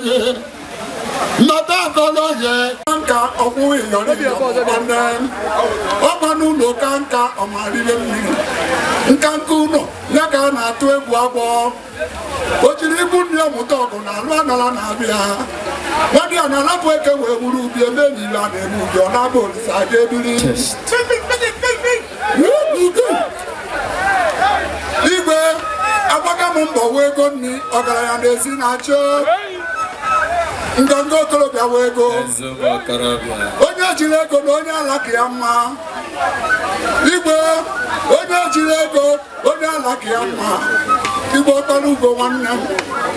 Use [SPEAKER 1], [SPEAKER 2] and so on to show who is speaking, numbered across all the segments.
[SPEAKER 1] ye Nata Goloye Kanka Obu Yoni Obanen Obanu no Kanka Omari Nkankuno Yakana Twe Guabo Ojiribu Nia Mutoko na Lana Nabia Wadi Anala Pweke Wuru Be Meni Lane Mujo Nabo Sadebili Igwe Abaka Mumbo Wego ni Ogaraya Desi Nacho Ngango Kolobia Wego Onya Chileko Onya Lakiama Igwe Onya Chileko Onya Lakiama Igwe Kalugo one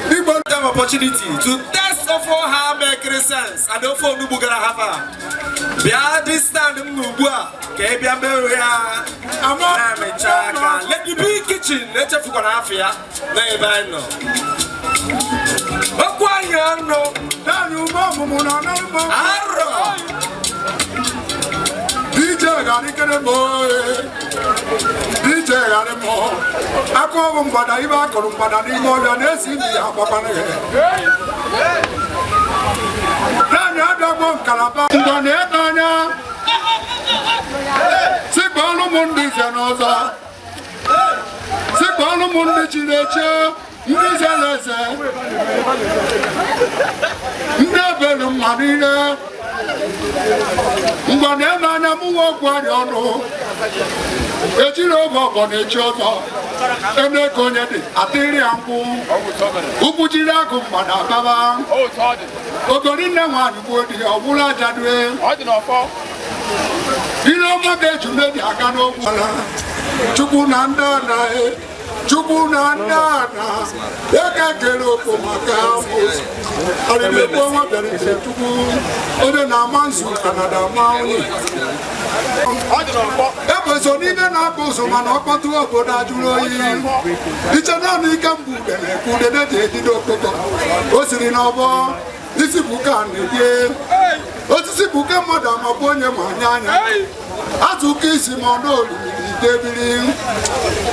[SPEAKER 1] Igwe
[SPEAKER 2] have opportunity to test of all how make sense and don't follow Bugara Hava. Bia this stand Mugua, Kabia Beria, Amame Chaka, let you be kitchen, let you for Afia, never know. But why you know?
[SPEAKER 1] Now you Arro DJ Garikere boy DJ Garemo Ako Mbada Iba Korumbada Nigo Yanesi Apapane Nanya Dabon Kalaba Nanya Sikolo Mundi Zanoza Sikolo Mundi Chileche Ndizalese Ndebelu Marine Mbane Nanya Muwa Guariono Ejiro Bobo Nechozo Ene Konyedi Atiri Ampu Ubujira Kumbada Baba Ogorina Wani Bodi Obula Jadwe Ino Mage Jumedi Akano Chukunanda Nae Chukunanda Eka Kero Kumakamus Aribe Poma Beri Chuku Ode Namansu Canada Mauni Ebe so ni na boso man okpatu obodo ajuloyi Ichana ni kambu bele kude de di dokoko O siri na obo isi buka nede Osisi buka madam obonye manyanya Atuka isi mono Debili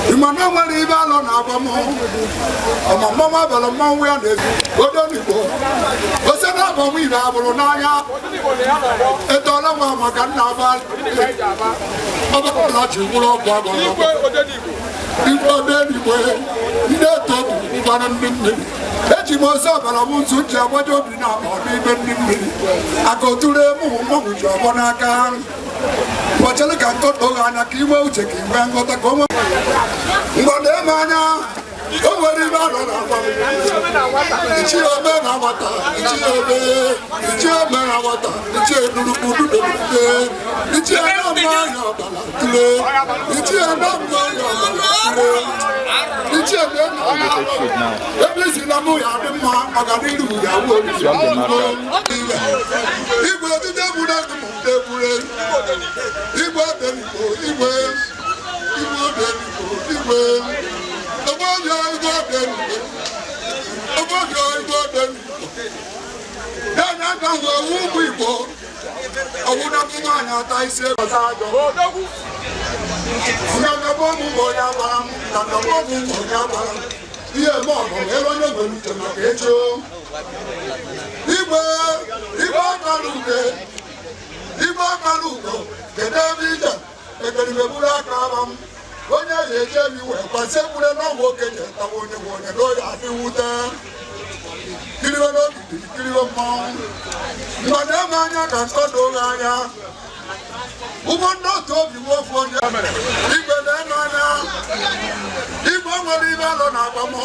[SPEAKER 1] Imana nwere ibe alọ na abamo Ọmọmọma bẹ̀rẹ̀ mmanwụ ya na-ezu Odo n'Igbo Ose na abamo ibe abụrụ n'anya Eto ọlọ́wọ́ maka nna abalị Ọbụrụ na chi gwụrụ ọgwụ agwọrọ Igbo Ode n'Igbo Ndị eto bụ ụgbara ndị mmiri Eji m ose ọbara m nzu ji agbaja obi na akpa n'ibe ndị mmiri Aka oturu emu mmanwụ ji ọgbọ n'aka Wachele ka nkoto anya ka iwe uche ka iwe ngota ka onwe Mgbode eme anya o nwere ibe alọ na agwa Ichi obe na nwata Ichi obe na nwata Ichi edurukwu duderude Ichi adamma ya ọbala tule Ichi adamma ya ọbala tule Ichi ebe na Ebe si na mụ ya dị mma maka n'iru ya wuo Igwe otite bụ na ndụ m debure Igwe Odenigbo, Igwe Odenigbo Obodo Igwe Odenigbo Obodo Igwe Odenigbo Ya na ganwe ugwu Igbo Owu na mụ nwanyị ata isi ọzọ ajọ Ngagabo mụ bụ onye agbara m Ngagabo mụ bụ onye agbara m Ihe eme ọgụ ebe onye nwere uche maka echo Igwe ọkara uke Igwe ọkara ugo Gede ebe ije Ekeribe buru aka abam Onye ya eje emi wee kwasị ekwure n'ọgwụ okenye tawa onye bụ onye n'oyi adị wute Kiribe n'ogidi, kiribe mmanwụ Mgbade eme anya ka nkọdo oge anya Ugbo ndị otu obi nwofu onye Igwe na-eme anya Igwe nwere ibe alọ na agbamọ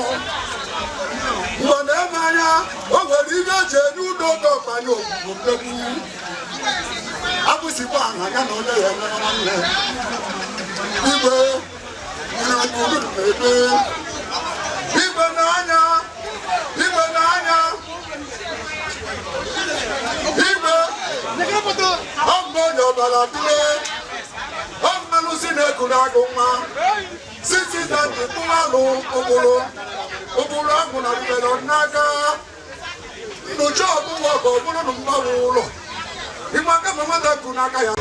[SPEAKER 1] Mgbade eme anya o nwere ibe eji enye udo oge ọkpanye ogbugbo mmegbu Abusikwa aha ya na onye ya mere nwanne Igwe ebe Igwe n'anya Igwe n'anya Igwe ọmụ onye ọbara dịle ọmụmelụ si na-eku n'agụ nwa sisi na ndị mụmalụ ụbụrụ ahụ na mbelọ n'aka nnụcha ọbụwa bụ ọbụrụ na mgbanwe ụlọ Igwe aka ma nwata ku n'aka ya